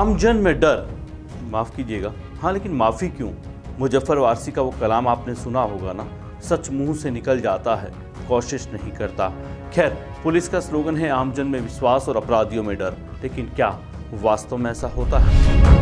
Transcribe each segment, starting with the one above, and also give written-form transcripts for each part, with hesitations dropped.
आमजन में डर, माफ़ कीजिएगा, हाँ लेकिन माफ़ी क्यों? मुजफ्फर वारसी का वो कलाम आपने सुना होगा ना, सच मुंह से निकल जाता है, कोशिश नहीं करता। खैर, पुलिस का स्लोगन है आमजन में विश्वास और अपराधियों में डर, लेकिन क्या वास्तव में ऐसा होता है?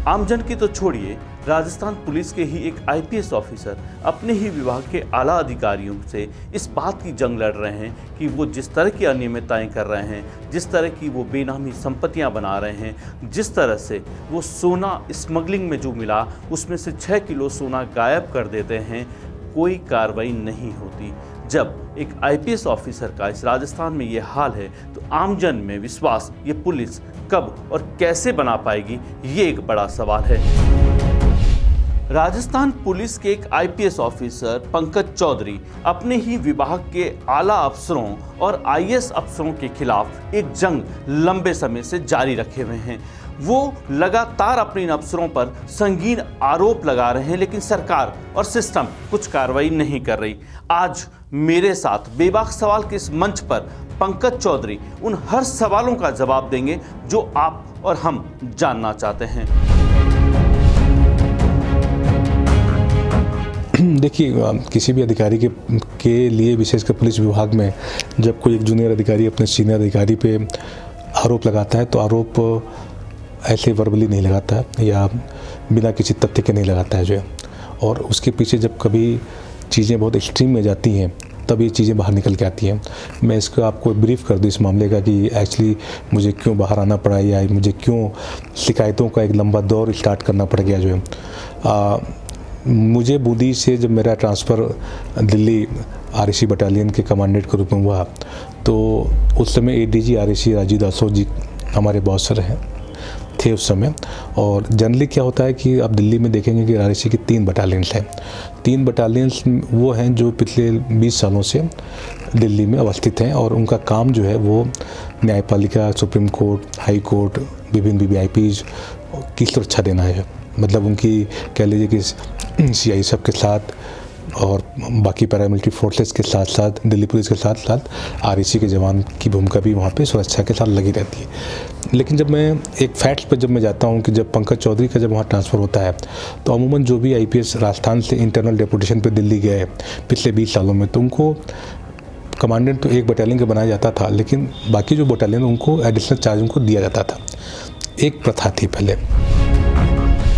आमजन की तो छोड़िए, राजस्थान पुलिस के ही एक आईपीएस ऑफिसर अपने ही विभाग के आला अधिकारियों से इस बात की जंग लड़ रहे हैं कि वो जिस तरह की अनियमितताएं कर रहे हैं, जिस तरह की वो बेनामी संपत्तियां बना रहे हैं, जिस तरह से वो सोना स्मगलिंग में जो मिला उसमें से 6 किलो सोना गायब कर देते हैं, कोई कार्रवाई नहीं होती। जब एक आईपीएस ऑफिसर का इस राजस्थान में ये हाल है तो आमजन में विश्वास ये पुलिस कब और कैसे बना पाएगी, ये एक बड़ा सवाल है। राजस्थान पुलिस के एक आईपीएस ऑफिसर पंकज चौधरी अपने ही विभाग के आला अफसरों और आईएएस अफसरों के खिलाफ एक जंग लंबे समय से जारी रखे हुए हैं। वो लगातार अपने इन अफसरों पर संगीन आरोप लगा रहे हैं, लेकिन सरकार और सिस्टम कुछ कार्रवाई नहीं कर रही। आज मेरे साथ बेबाक सवाल के इस मंच पर पंकज चौधरी उन हर सवालों का जवाब देंगे जो आप और हम जानना चाहते हैं। देखिए, किसी भी अधिकारी के लिए, विशेषकर पुलिस विभाग में, जब कोई एक जूनियर अधिकारी अपने सीनियर अधिकारी पे आरोप लगाता है तो आरोप ऐसे वर्बली नहीं लगाता है या बिना किसी तथ्य के नहीं लगाता है जो है, और उसके पीछे जब कभी चीज़ें बहुत एक्सट्रीम में जाती हैं तब ये चीज़ें बाहर निकल के आती हैं। मैं इसको आपको ब्रीफ कर दूँ इस मामले का कि एक्चुअली मुझे क्यों बाहर आना पड़ा या मुझे क्यों शिकायतों का एक लंबा दौर स्टार्ट करना पड़ गया जो है। मुझे बूंदी से जब मेरा ट्रांसफ़र दिल्ली आरएसी बटालियन के कमांडेंट के रूप में हुआ तो उस समय एडीजी आरएसी राजीव दासो जी हमारे बॉस सर थे उस समय। और जनरली क्या होता है कि आप दिल्ली में देखेंगे कि आरएसी की 3 बटालियंस हैं। 3 बटालियंस वो हैं जो पिछले 20 सालों से दिल्ली में अवस्थित हैं और उनका काम जो है वो न्यायपालिका, सुप्रीम कोर्ट, हाई कोर्ट, विभिन्न वीवीआईपीज की सुरक्षा देना है। मतलब उनकी कह लीजिए कि सीआईएसएफ के साथ और बाकी पैरामिलिट्री फोर्सेस के साथ साथ दिल्ली पुलिस के साथ साथ आरएसी के जवान की भूमिका भी वहाँ पे सुरक्षा के साथ लगी रहती है। लेकिन जब मैं एक फैक्ट पे जब मैं जाता हूँ कि जब पंकज चौधरी का जब वहाँ ट्रांसफ़र होता है तो अमूमन जो भी आईपीएस राजस्थान से इंटरनल डेपुटेशन पे दिल्ली गए पिछले 20 सालों में, तो उनको कमांडेंट तो एक बटालियन का बनाया जाता था, लेकिन बाकी जो बटालियन उनको एडिशनल चार्ज उनको दिया जाता था। एक प्रथा थी पहले,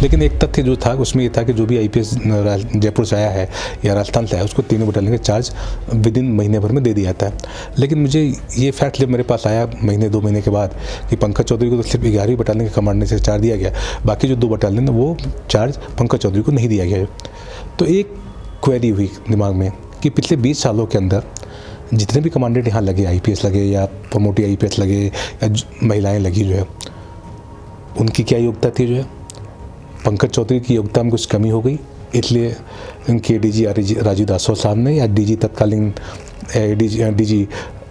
लेकिन एक तथ्य जो था उसमें ये था कि जो भी आईपीएस जयपुर से आया है या राजस्थान से आया है उसको तीनों बटालियन का चार्ज विद इन महीने भर में दे दिया जाता है। लेकिन मुझे ये फैक्ट जब मेरे पास आया महीने 2 महीने के बाद कि पंकज चौधरी को तो सिर्फ 11वीं बटालियन के कमांडेंट से चार्ज दिया गया, बाकी जो 2 बटालियन वो चार्ज पंकज चौधरी को नहीं दिया गया। तो एक क्वेरी हुई दिमाग में कि पिछले 20 सालों के अंदर जितने भी कमांडेंट यहाँ लगे, आईपीएस लगे या प्रमोटी आईपीएस लगे या महिलाएँ लगी जो है, उनकी क्या योग्यता थी जो है। पंकज चौधरी की योग्यता में कुछ कमी हो गई, इसलिए उनके डीजी राजीव दासो साहब ने या डीजी तत्कालीन डीजी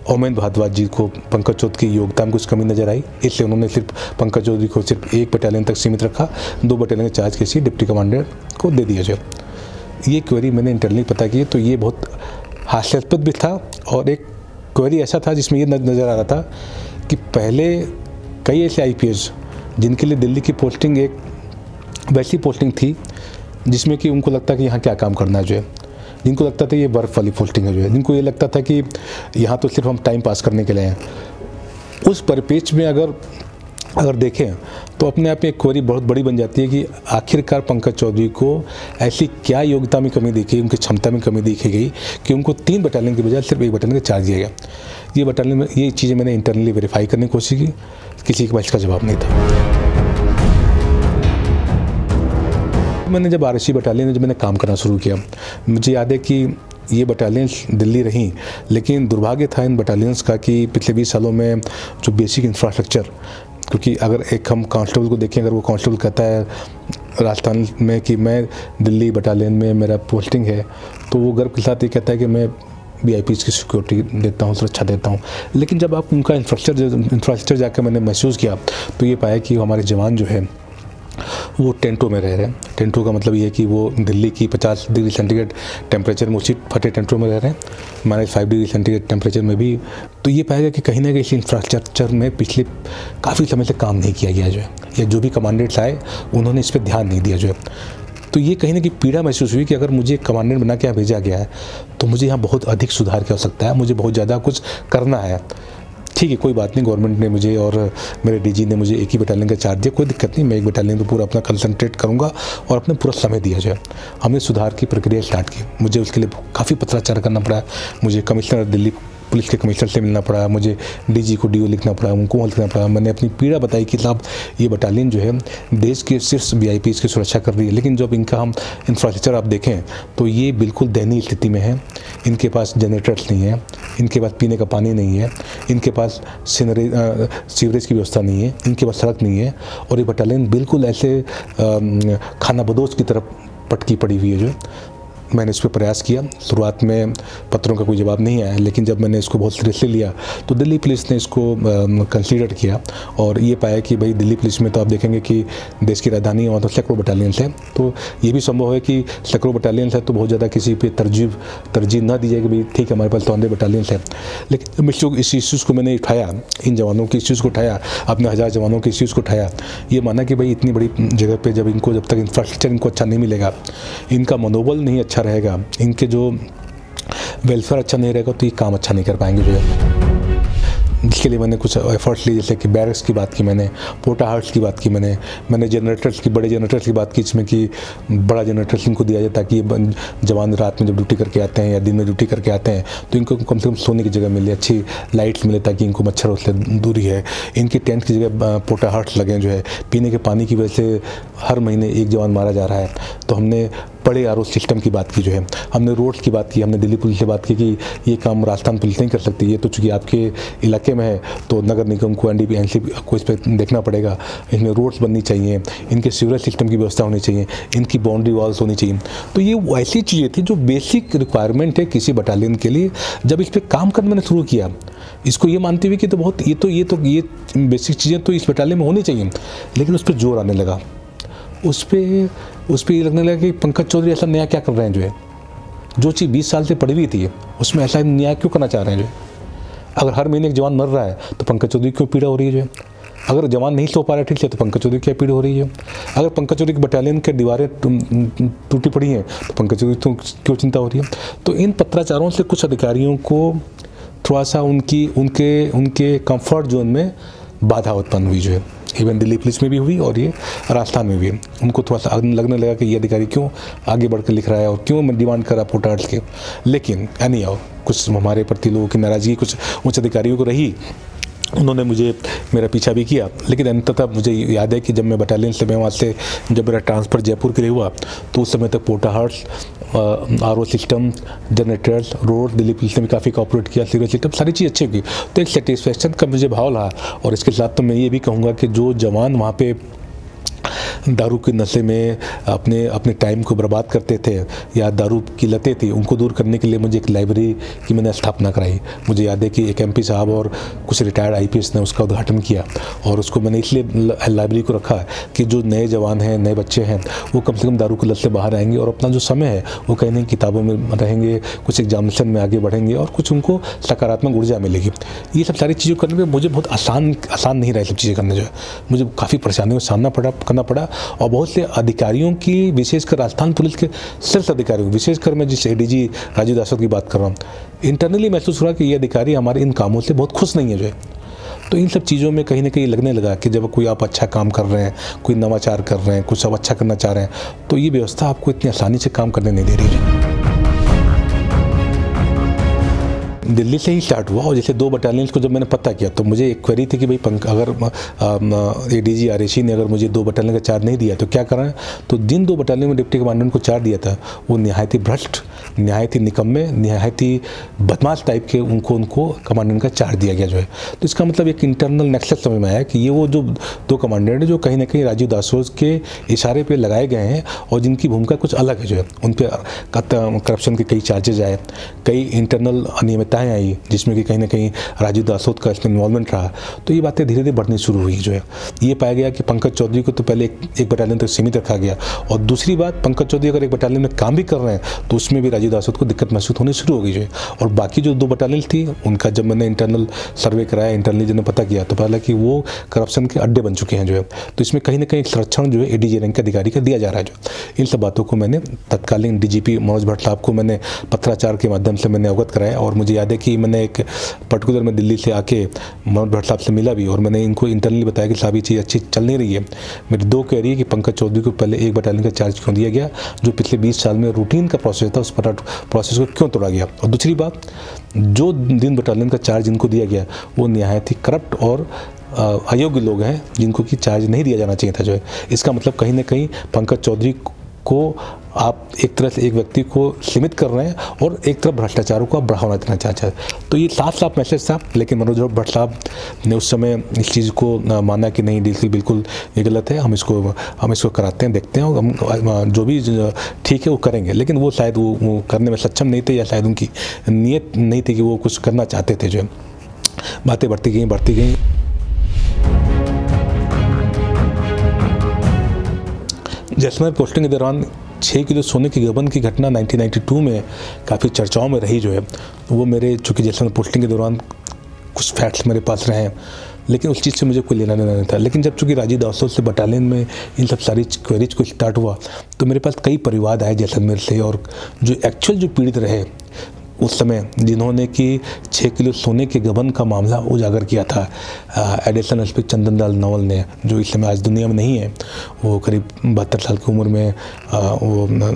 ओमेन भारद्वाज जी को पंकज चौधरी की योग्यता में कुछ कमी नजर आई, इसलिए उन्होंने सिर्फ पंकज चौधरी को सिर्फ 1 बटालियन तक सीमित रखा, 2 बटालियन के चार्ज किसी डिप्टी कमांडेंट को दे दिया जाए। ये क्वेरी मैंने इंटरनली पता की तो ये बहुत हास्यास्पद भी था और एक क्वेरी ऐसा था जिसमें ये नज़र आ रहा था कि पहले कई ऐसे आईपीएस जिनके लिए दिल्ली की पोस्टिंग एक वैसी पोस्टिंग थी जिसमें कि उनको लगता कि यहाँ क्या काम करना है जो है, जिनको लगता था ये बर्फ़ वाली पोस्टिंग है जो है, जिनको ये लगता था कि यहाँ तो सिर्फ हम टाइम पास करने के लिए हैं। उस परिप्रेक्ष्य में अगर देखें तो अपने आप में एक क्वेरी बहुत बड़ी बन जाती है कि आखिरकार पंकज चौधरी को ऐसी क्या योग्यता में कमी देखी, उनकी क्षमता में कमी देखी गई कि उनको 3 बटालियन के बजाय सिर्फ 1 बटालियन का चार्ज दिया गया। ये बटालियन में ये चीज़ें मैंने इंटरनली वेरीफाई करने की कोशिश की, किसी के पास इसका जवाब नहीं था। मैंने जब आरएसी बटालियन में जब मैंने काम करना शुरू किया, मुझे याद है कि ये बटालियंस दिल्ली रहीं, लेकिन दुर्भाग्य था इन बटालियंस का कि पिछले 20 सालों में जो बेसिक इंफ्रास्ट्रक्चर, क्योंकि अगर एक हम कांस्टेबल को देखें, अगर वो कांस्टेबल कहता है राजस्थान में कि मैं दिल्ली बटालियन में मेरा पोस्टिंग है, तो वो गर्व के साथ ये कहता है कि मैं वीआईपीज की सिक्योरिटी देता हूँ, सुरक्षा देता हूँ। लेकिन जब आप उनका इंफ्रास्ट्रक्चर जाकर मैंने महसूस किया तो ये पाया कि हमारे जवान जो है वो टेंटों में रह रहे हैं। टेंटों का मतलब ये है कि वो दिल्ली की 50 डिग्री सेंटीग्रेड टेम्परेचर में उसी फटे टेंटों में रह रहे हैं, -5 डिग्री सेंटीग्रेड टेम्परेचर में भी। तो ये पाएगा कि कहीं ना कहीं इस इंफ्रास्ट्रक्चर में पिछले काफ़ी समय से काम नहीं किया गया जो है, या जो भी कमांडेंट्स आए उन्होंने इस पर ध्यान नहीं दिया जो है। तो ये कहीं ना कहीं पीड़ा महसूस हुई कि अगर मुझे कमांडेंट बना के यहाँ भेजा गया है तो मुझे यहाँ बहुत अधिक सुधार की आवश्यकता है, मुझे बहुत ज़्यादा कुछ करना है। ठीक है, कोई बात नहीं, गवर्नमेंट ने मुझे और मेरे डीजी ने मुझे एक ही बटालियन का चार्ज दिया, कोई दिक्कत नहीं, मैं एक बटालियन तो पूरा अपना कंसंट्रेट करूंगा और अपने पूरा समय दिया जाए। हमने सुधार की प्रक्रिया स्टार्ट की। मुझे उसके लिए काफ़ी पत्राचार करना पड़ा, मुझे कमिश्नर दिल्ली पुलिस के कमिश्नर से मिलना पड़ा, मुझे डीजी को डीओ लिखना पड़ा, उनको लिखना पड़ा। मैंने अपनी पीड़ा बताई कि साहब ये बटालियन जो है देश के शीर्ष वीआईपीज़ की सुरक्षा कर रही है, लेकिन जब इनका हम इंफ्रास्ट्रक्चर आप देखें तो ये बिल्कुल दयनीय स्थिति में है। इनके पास जनरेटर्स नहीं है, इनके पास पीने का पानी नहीं है, इनके पास सीवरेज की व्यवस्था नहीं है, इनके पास सड़क नहीं है, और ये बटालियन बिल्कुल ऐसे खानाबदोश की तरफ पटकी पड़ी हुई है जो। मैंने इस पर प्रयास किया। शुरुआत में पत्रों का कोई जवाब नहीं आया, लेकिन जब मैंने इसको बहुत सीरियसली लिया तो दिल्ली पुलिस ने इसको कंसीडर किया और ये पाया कि भाई दिल्ली पुलिस में तो आप देखेंगे कि देश की राजधानी है, वहाँ तो सैकड़ों बटालियंस हैं, तो ये भी संभव है कि सैकड़ों बटालियंस है तो बहुत ज़्यादा किसी पे तरजीह ना दी जाए कि भाई ठीक है हमारे पास तो 100 बटालियंस है। लेकिन इस इश्यूज़ को मैंने उठाया, इन जवानों के इश्यूज़ को उठाया, अपने 1000 जवानों के इश्यूज़ को उठाया। ये माना कि भाई इतनी बड़ी जगह पर जब तक इंफ्रास्ट्रक्चर इनको अच्छा नहीं मिलेगा, इनका मनोबल नहीं अच्छा रहेगा, इनके जो वेलफेयर अच्छा नहीं रहेगा, तो ये काम अच्छा नहीं कर पाएंगे जो है। इसके लिए मैंने कुछ एफर्ट्स लिए, जैसे कि बैरक्स की बात की मैंने, पोटा हाउस की बात की मैंने जनरेटर्स की, बड़े जनरेटर्स की बात की, जिसमें कि बड़ा जनरेटर्स इनको दिया जाए ताकि जवान रात में जब ड्यूटी करके आते हैं या दिन में ड्यूटी करके आते हैं तो इनको कम से कम सोने की जगह मिले, अच्छी लाइट्स मिले ताकि इनको मच्छरों से दूरी है। इनकी टेंट की जगह पोटा हाउस लगे जो है। पीने के पानी की वजह से हर महीने एक जवान मारा जा रहा है, तो हमने बड़े आरओ सिस्टम की बात की जो है। हमने रोड्स की बात की, हमने दिल्ली पुलिस से बात की कि ये काम राजस्थान पुलिस नहीं कर सकती, ये तो चूँकि आपके इलाके में है तो नगर निगम को, एनडीपी, एनसीपी को इस पर देखना पड़ेगा। इनमें रोड्स बननी चाहिए, इनके सीवरेज सिस्टम की व्यवस्था होनी चाहिए, इनकी बाउंड्री वॉल्स होनी चाहिए। तो ये ऐसी चीज़ें थी जो बेसिक रिक्वायरमेंट है किसी बटालियन के लिए। जब इस पर काम करना मैंने शुरू किया, इसको ये मानते हुए कि तो बहुत ये बेसिक चीज़ें तो इस बटालियन में होनी चाहिए, लेकिन उस पर जोर आने लगा। उस पर ये लगने लगा कि पंकज चौधरी ऐसा नया क्या कर रहे हैं जो है। जो चीज़ 20 साल से पड़ी हुई थी उसमें ऐसा न्याय क्यों करना चाह रहे हैं जो है। अगर हर महीने एक जवान मर रहा है तो पंकज चौधरी क्यों पीड़ा हो रही है जो है। अगर जवान नहीं सो पा रहा है ठीक से तो पंकज चौधरी क्या पीड़ा हो रही है। अगर पंकज चौधरी की बटालियन के दीवारें टूटी पड़ी हैं तो पंकज चौधरी क्यों चिंता हो रही है। तो इन पत्राचारों से कुछ अधिकारियों को थोड़ा सा उनके कंफर्ट जोन में बाधा उत्पन्न हुई जो है। इवन दिल्ली पुलिस में भी हुई और ये राजस्थान में भी। उनको थोड़ा सा लगने लगा कि ये अधिकारी क्यों आगे बढ़कर लिख रहा है और क्यों डिमांड कर रहा है पोटार्स के। लेकिन एनी हाउ कुछ हमारे प्रति लोगों की नाराज़गी कुछ उच्च अधिकारियों को रही, उन्होंने मेरा पीछा भी किया। लेकिन अंततः मुझे याद है कि जब मैं बटालियन से मैं वहाँ से जब मेरा ट्रांसफ़र जयपुर के लिए हुआ तो उस समय तक POTA house, RO system, generators, road Delhi police ने भी काफ़ी कोऑपरेट किया, सीवरेज सिस्टम, सारी चीज़ अच्छी हुई। तो एक सेटिस्फेक्शन का मुझे भाव रहा। और इसके साथ तो मैं ये भी कहूँगा कि जो जवान वहाँ पे दारू के नशे में अपने टाइम को बर्बाद करते थे या दारू की लतें थी, उनको दूर करने के लिए मुझे एक लाइब्रेरी की मैंने स्थापना कराई। मुझे याद है कि एक एमपी साहब और कुछ रिटायर्ड आईपीएस ने उसका उद्घाटन किया और उसको मैंने इसलिए लाइब्रेरी को रखा कि जो नए जवान हैं, नए बच्चे हैं, वो कम से कम दारू की लत से बाहर आएंगे और अपना जो समय है वो कहीं नहीं किताबों में रहेंगे, कुछ एग्जामिनेशन में आगे बढ़ेंगे और कुछ उनको सकारात्मक ऊर्जा मिलेगी। ये सब सारी चीज़ें करने में मुझे बहुत आसान नहीं रहा। सब चीज़ें करने जो है मुझे काफ़ी परेशानियों का सामना करना पड़ा और बहुत से अधिकारियों की, विशेषकर राजस्थान पुलिस के शीर्ष अधिकारियों, विशेषकर मैं जिस एडीजी राजीव दासों की बात कर रहा हूँ, इंटरनली महसूस हो रहा कि ये अधिकारी हमारे इन कामों से बहुत खुश नहीं है जो है। तो इन सब चीज़ों में कहीं ना कहीं लगने लगा कि जब कोई आप अच्छा काम कर रहे हैं, कोई नवाचार कर रहे हैं, कुछ आप अच्छा करना चाह रहे हैं, तो ये व्यवस्था आपको इतनी आसानी से काम करने नहीं दे रही है। दिल्ली से ही स्टार्ट हुआ और जैसे 2 बटालियंस को जब मैंने पता किया तो मुझे एक क्वेरी थी कि भाई अगर एडीजी आरएसी ने अगर मुझे 2 बटालियन का चार्ज नहीं दिया तो क्या करें। तो जिन 2 बटालियन में डिप्टी कमांडेंट को चार्ज दिया था वो निहायत ही भ्रष्ट, निहायत ही निकम्मे, निहायत ही बदमाश टाइप के उनको कमांडेंट का चार्ज दिया गया जो है। तो इसका मतलब एक इंटरनल नेक्सस समझ में आया कि ये वो जो 2 कमांडेंट है जो कहीं ना कहीं राजीव दासोज के इशारे पर लगाए गए हैं और जिनकी भूमिका कुछ अलग है जो है। उन पर करप्शन के कई चार्जेज आए, कई इंटरनल अनियमितता डेटाएं आई जिसमें कि कहीं ना कहीं राजीव दासोत का इसमें इन्वॉल्वमेंट रहा, तो ये बातें धीरे धीरे बढ़नी शुरू हुई। जो है ये पाया गया कि पंकज चौधरी को तो पहले एक बटालियन तक सीमित रखा गया, और दूसरी बात, पंकज चौधरी अगर एक बटालियन में काम भी कर रहे हैं तो उसमें भी राजीव दासोत को दिक्कत महसूस होनी शुरू हो गई। जो है और बाकी जो 2 बटालियन थी उनका जब मैंने इंटरनल सर्वे कराया, इंटरनली जिन्हें पता किया, तो पता कि वो करप्शन के अड्डे बन चुके हैं। जो है तो इसमें कहीं ना कहीं संरक्षण जो है एडीजी रैंक के अधिकारी का दिया जा रहा है। जो इन सब बातों को मैंने तत्कालीन डीजीपी मनोज भट्ट साहब को मैंने पत्राचार के माध्यम से मैंने अवगत कराया, और मुझे याद है कि मैंने एक पर्टिकुलर में दिल्ली से आके मनोज भट्ट साहब से मिला भी, और मैंने इनको इंटरनली बताया कि साहब ये चीज़ अच्छी चल नहीं रही है। मेरी 2 कह रही है कि पंकज चौधरी को पहले एक बटालियन का चार्ज क्यों दिया गया, जो पिछले 20 साल में रूटीन का प्रोसेस था, उस प्रोसेस को क्यों तोड़ा गया, और दूसरी बात, जो दिन बटालियन का चार्ज इनको दिया गया वो निहायत ही करप्ट और अयोग्य लोग हैं जिनको कि चार्ज नहीं दिया जाना चाहिए था। जो है इसका मतलब कहीं ना कहीं पंकज चौधरी को आप एक तरह से एक व्यक्ति को सीमित कर रहे हैं और एक तरफ भ्रष्टाचारों को आप बढ़ावा देना चाहते हैं। तो ये साफ साफ मैसेज था, लेकिन मनोज भट्ट साहब ने उस समय इस चीज़ को माना कि नहीं, बिल्कुल ये गलत है, हम इसको कराते हैं, देखते हैं, और हम जो भी ठीक है वो करेंगे। लेकिन वो शायद वो करने में सक्षम नहीं थे, या शायद उनकी नीयत नहीं थी कि वो कुछ करना चाहते थे। जो है बातें बढ़ती गई। जैसलमेर पोस्टिंग के दौरान 6 किलो सोने के गबन की घटना 1992 में काफ़ी चर्चाओं में रही। जो है वो मेरे चूँकि जैसलमेर पोस्टिंग के दौरान कुछ फैक्ट्स मेरे पास रहे हैं, लेकिन उस चीज़ से मुझे कोई लेना देना नहीं था। लेकिन जब चूँकि राजीव दासोत से बटालियन में इन सब सारी क्वेरीज को स्टार्ट हुआ, तो मेरे पास कई परिवार आए जैसलमेर से, और जो एक्चुअल जो पीड़ित रहे उस समय, जिन्होंने कि 6 किलो सोने के गबन का मामला उजागर किया था, एडिशनल एसपी चंदन लाल नवल ने, जो इस समय आज दुनिया में नहीं है, वो करीब 72 साल की उम्र में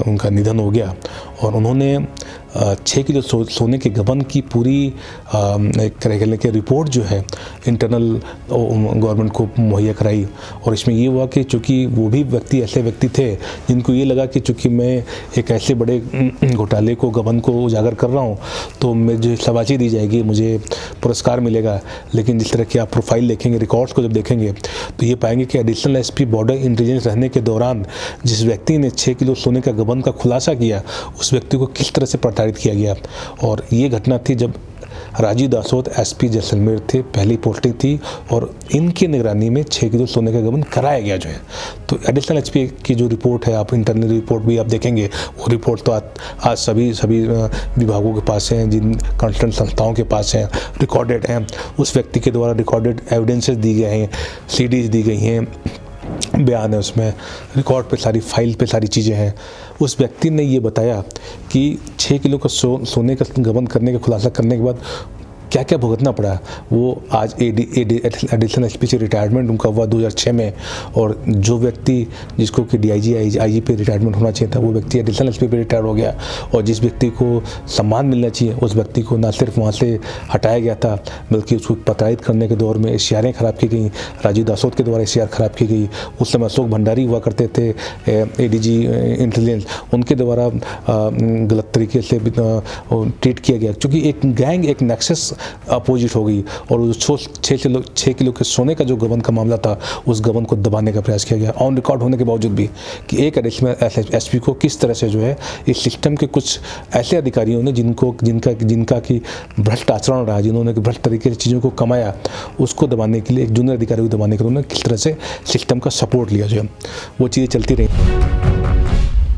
उनका निधन हो गया, और उन्होंने 6 किलो सोने के गबन की पूरी एक तरह की रिपोर्ट जो है इंटरनल गवर्नमेंट को मुहैया कराई। और इसमें ये हुआ कि चूँकि वो भी ऐसे व्यक्ति थे जिनको ये लगा कि चूँकि मैं एक ऐसे बड़े घोटाले को, गबन को उजागर कर रहा हूँ, तो मुझे शाबाशी दी जाएगी, मुझे पुरस्कार मिलेगा। लेकिन जिस तरह की आप प्रोफाइल देखेंगे, रिकॉर्ड्स को जब देखेंगे, तो ये पाएंगे कि एडिशनल एसपी बॉर्डर इंटेलिजेंस रहने के दौरान जिस व्यक्ति ने 6 किलो सोने का गबन का खुलासा किया, उस व्यक्ति को किस तरह से प्रताड़ित किया गया। और ये घटना थी जब राजीव दासोत एसपी जैसलमेर थे, पहली पोस्टिंग थी, और इनकी निगरानी में 6 किलो सोने का गबन कराया गया। जो है तो एडिशनल एसपी की जो रिपोर्ट है, आप इंटरनल रिपोर्ट भी आप देखेंगे, वो रिपोर्ट तो आज सभी विभागों के पास हैं, जिन कंसर्न संस्थाओं के पास हैं, रिकॉर्डेड हैं। उस व्यक्ति के द्वारा रिकॉर्डेड एविडेंसेस दी गए हैं, सीडीज दी गई हैं, बयान है उसमें, रिकॉर्ड पे सारी फाइल पे सारी चीज़ें हैं। उस व्यक्ति ने ये बताया कि 6 किलो का सोने का गबन करने का खुलासा करने के बाद क्या क्या भुगतना पड़ा। वो आज एडिशनल एसपी से रिटायरमेंट उनका हुआ 2006 में, और जो व्यक्ति जिसको कि डीआईजी आईजी पे रिटायरमेंट होना चाहिए था, वो व्यक्ति एडिशनल एसपी पे रिटायर हो गया। और जिस व्यक्ति को सम्मान मिलना चाहिए, उस व्यक्ति को ना सिर्फ वहाँ से हटाया गया था, बल्कि उसको प्रताड़ित करने के दौर में एशियारें ख़राब की गई, राजीव दासोत के द्वारा एशियार ख़राब की गई। उस समय अशोक भंडारी हुआ करते थे एडीजी इंटेलिजेंस, उनके द्वारा गलत तरीके से ट्रीट किया गया, क्योंकि एक गैंग, एक नेक्सस अपोजिट हो गई। और 6 किलो के सोने का जो गबन का मामला था, उस गबन को दबाने का प्रयास किया गया, ऑन रिकॉर्ड होने के बावजूद भी, कि एक एडिशनल एसपी को किस तरह से जो है इस सिस्टम के कुछ ऐसे अधिकारियों ने जिनका कि भ्रष्ट आचरण रहा, जिन्होंने भ्रष्ट तरीके से चीज़ों को कमाया, उसको दबाने के लिए, एक जूनियर अधिकारी को दबाने के लिए उन्होंने किस तरह से सिस्टम का सपोर्ट लिया, जो है वो चीज़ें चलती रही।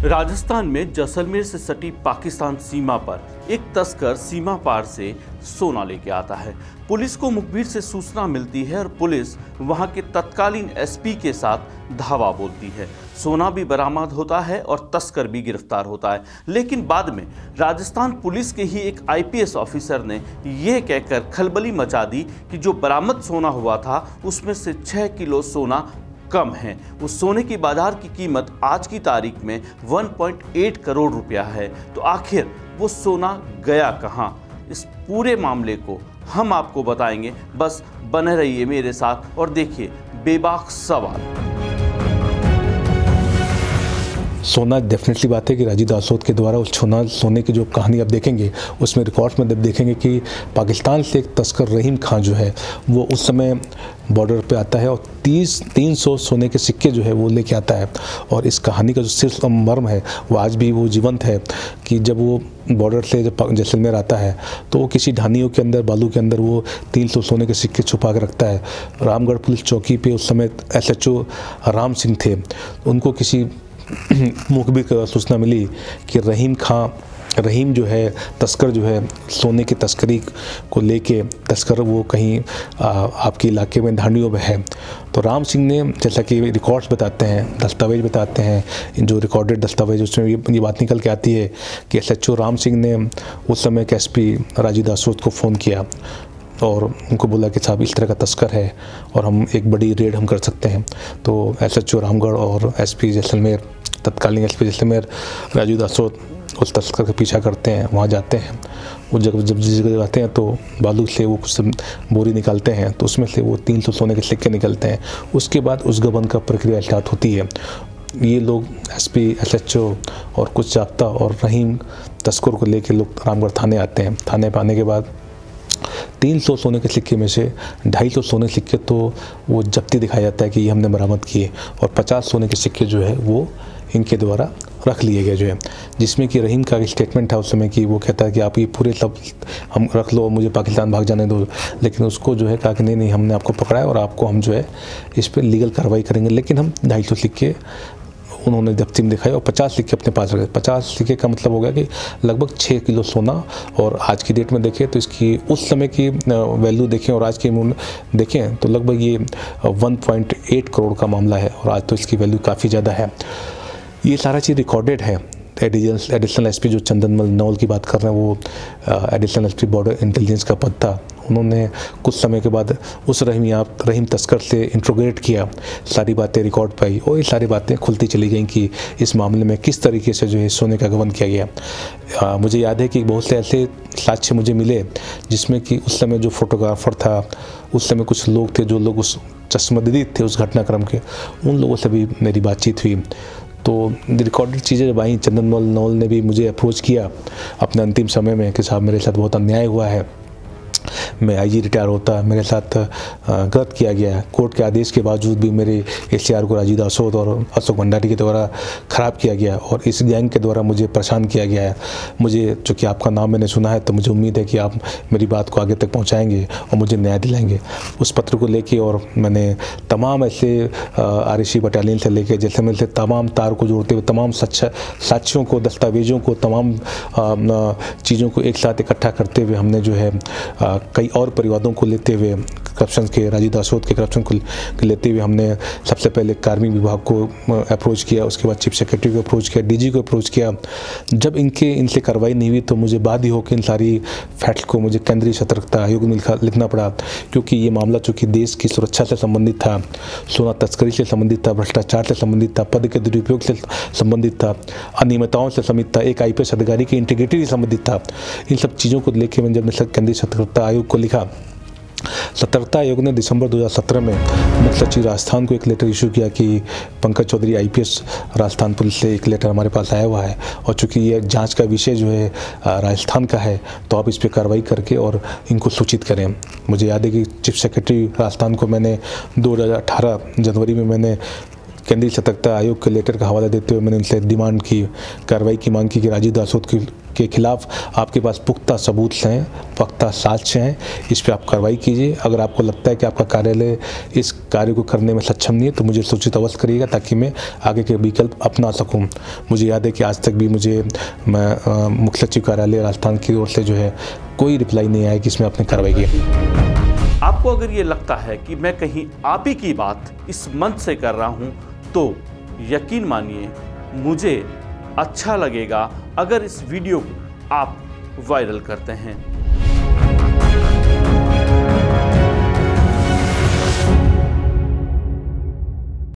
राजस्थान में जैसलमेर से सटी पाकिस्तान सीमा पर एक तस्कर सीमा पार से सोना लेके आता है। पुलिस को मुखबिर से सूचना मिलती है और पुलिस वहां के तत्कालीन एसपी के साथ धावा बोलती है। सोना भी बरामद होता है और तस्कर भी गिरफ्तार होता है। लेकिन बाद में राजस्थान पुलिस के ही एक आईपीएस ऑफिसर ने यह कहकर खलबली मचा दी कि जो बरामद सोना हुआ था उसमें से 6 किलो सोना कम है। उस सोने की बाजार की कीमत आज की तारीख में 1.8 करोड़ रुपया है। तो आखिर वो सोना गया कहां? इस पूरे मामले को हम आपको बताएंगे, बस बने रहिए मेरे साथ और देखिए बेबाक सवाल। सोना डेफिनेटली बात है कि राजीव दासोत के द्वारा उस सोने की जो कहानी आप देखेंगे, उसमें रिकॉर्ड्स में देखेंगे कि पाकिस्तान से एक तस्कर रहीम खान जो है, वो उस समय बॉर्डर पे आता है और 300 सोने के सिक्के जो है वो लेके आता है। और इस कहानी का जो सिर्फ मर्म है वो आज भी वो जीवंत है कि जब वो बॉर्डर से जब जैसलमेर आता है तो वो किसी ढानियों के अंदर, बालू के अंदर वो 300 सोने के सिक्के छुपा के रखता है। रामगढ़ पुलिस चौकी पे उस समय SHO राम सिंह थे। उनको किसी मुखबिर को सूचना मिली कि रहीम जो है तस्कर जो है सोने की तस्करी को लेके तस्कर वो कहीं आपके इलाके में ढांडियों में है। तो राम सिंह ने, जैसा कि रिकॉर्ड्स बताते हैं, दस्तावेज बताते हैं, जो रिकॉर्डेड दस्तावेज उसमें ये बात निकल के आती है कि SHO राम सिंह ने उस समय के SP राजीव दासोत को फ़ोन किया और उनको बोला कि साहब इस तरह का तस्कर है और हम एक बड़ी रेड हम कर सकते हैं। तो SHO रामगढ़ और SP जैसलमेर, तत्कालीन SP जैसलमेर राजीव दासोत उस तस्कर का पीछा करते हैं, वहाँ जाते हैं। वो जब जिस जगह जाते हैं तो बालू से वो कुछ बोरी निकालते हैं तो उसमें से वो 300 सोने के सिक्के निकलते हैं। उसके बाद उस गबन का प्रक्रिया स्टार्ट होती है। ये लोग SP SHO और कुछ जाब्ता और रहीम तस्कर को लेकर लोग रामगढ़ थाने आते हैं। थाने पर आने के बाद 300 सोने के सिक्के में से 250 सोने के सिक्के तो वो जब्ती दिखाया जाता है कि ये हमने बरामद किए और 50 सोने के सिक्के जो है वो इनके द्वारा रख लिए गए जो है, जिसमें कि रहीम का स्टेटमेंट था उस समय कि वो कहता है कि आप ये पूरे सब हम रख लो, मुझे पाकिस्तान भाग जाने दो। लेकिन उसको जो है कहा कि नहीं हमने आपको पकड़ा है और आपको हम जो है इस पर लीगल कार्रवाई करेंगे। लेकिन हम 250 सिक्के उन्होंने जब्ती में दिखाए और 50 सिक्के अपने पास रखे। 50 सिक्के का मतलब हो गया कि लगभग 6 किलो सोना। और आज की डेट में देखें तो इसकी उस समय की वैल्यू देखें और आज की देखें तो लगभग ये 1.8 करोड़ का मामला है और आज तो इसकी वैल्यू काफ़ी ज़्यादा है। ये सारा चीज़ रिकॉर्डेड है। एडिशनल SP जो चंदनमल नौल की बात कर रहे हैं वो एडिशनल SP बॉर्डर इंटेलिजेंस का पद था। उन्होंने कुछ समय के बाद उस रहीम तस्कर से इंट्रोगेट किया, सारी बातें रिकॉर्ड पाई और ये सारी बातें खुलती चली गई कि इस मामले में किस तरीके से जो है सोने का गबन किया गया। मुझे याद है कि बहुत से ऐसे साक्ष्य मुझे मिले जिसमें कि उस समय जो फोटोग्राफर था, उस समय कुछ लोग थे जो लोग उस चश्मदीद थे उस घटनाक्रम के, उन लोगों से भी मेरी बातचीत हुई। तो रिकॉर्डेड चीज़ें जब आई, चंदनमल नौल ने भी मुझे अप्रोच किया अपने अंतिम समय में कि साहब मेरे साथ बहुत अन्याय हुआ है, मैं IG रिटायर होता, मेरे साथ गलत किया गया है, कोर्ट के आदेश के बावजूद भी मेरे SCR को राजीव दासोत और अशोक भंडारी के द्वारा ख़राब किया गया और इस गैंग के द्वारा मुझे परेशान किया गया है। मुझे चूँकि आपका नाम मैंने सुना है तो मुझे उम्मीद है कि आप मेरी बात को आगे तक पहुँचाएँगे और मुझे न्याय दिलाएंगे। उस पत्र को लेके और मैंने तमाम ऐसे RSC बटालियन से लेके जैसलमेर से तमाम तार को जोड़ते हुए तमाम साक्ष्यों को, दस्तावेज़ों को, तमाम चीज़ों को एक साथ इकट्ठा करते हुए हमने जो है कई और परिवारों को लेते हुए करप्शन के, राजीव दासोत के करप्शन को लेते हुए हमने सबसे पहले कार्मिक विभाग को अप्रोच किया, उसके बाद चीफ सेक्रेटरी को अप्रोच किया, DG को अप्रोच किया। जब इनसे कार्रवाई नहीं हुई तो मुझे बाद ही होकर इन सारी फैक्ट्स को मुझे केंद्रीय सतर्कता आयोग में लिखना पड़ा, क्योंकि ये मामला चूँकि देश की सुरक्षा से संबंधित था, सोना तस्करी से संबंधित था, भ्रष्टाचार से संबंधित था, पद के दुरुपयोग से संबंधित था, अनियमितताओं से संबंधित था, एक IPS अधिकारी की इंटीग्रिटी से संबंधित था। इन सब चीज़ों को लेकर मैं जब केंद्रीय सतर्कता आयोग को लिखा, सतर्कता आयोग ने दिसंबर 2017 में मुख्य सचिव राजस्थान को एक लेटर इशू किया कि पंकज चौधरी IPS राजस्थान पुलिस से एक लेटर हमारे पास आया हुआ है और चूँकि ये जांच का विषय जो है राजस्थान का है तो आप इस पर कार्रवाई करके और इनको सूचित करें। मुझे याद है कि चीफ सेक्रेटरी राजस्थान को मैंने 2018 जनवरी में मैंने केंद्रीय सतर्कता आयोग के लेटर का हवाला देते हुए मैंने उनसे डिमांड की, कार्रवाई की मांग की कि राजीव दासोत के खिलाफ आपके पास पुख्ता सबूत हैं, पुख्ता साक्ष्य हैं, इस पर आप कार्रवाई कीजिए। अगर आपको लगता है कि आपका कार्यालय इस कार्य को करने में सक्षम नहीं है तो मुझे सूचित अवश्य करिएगा ताकि मैं आगे के विकल्प अपना सकूं। मुझे याद है कि आज तक भी मुख्य सचिव कार्यालय राजस्थान की ओर से जो है कोई रिप्लाई नहीं आया कि इसमें आपने कार्रवाई की। आपको अगर ये लगता है कि मैं कहीं आप ही की बात इस मंच से कर रहा हूं तो यकीन मानिए मुझे अच्छा लगेगा अगर इस वीडियो को आप वायरल करते हैं।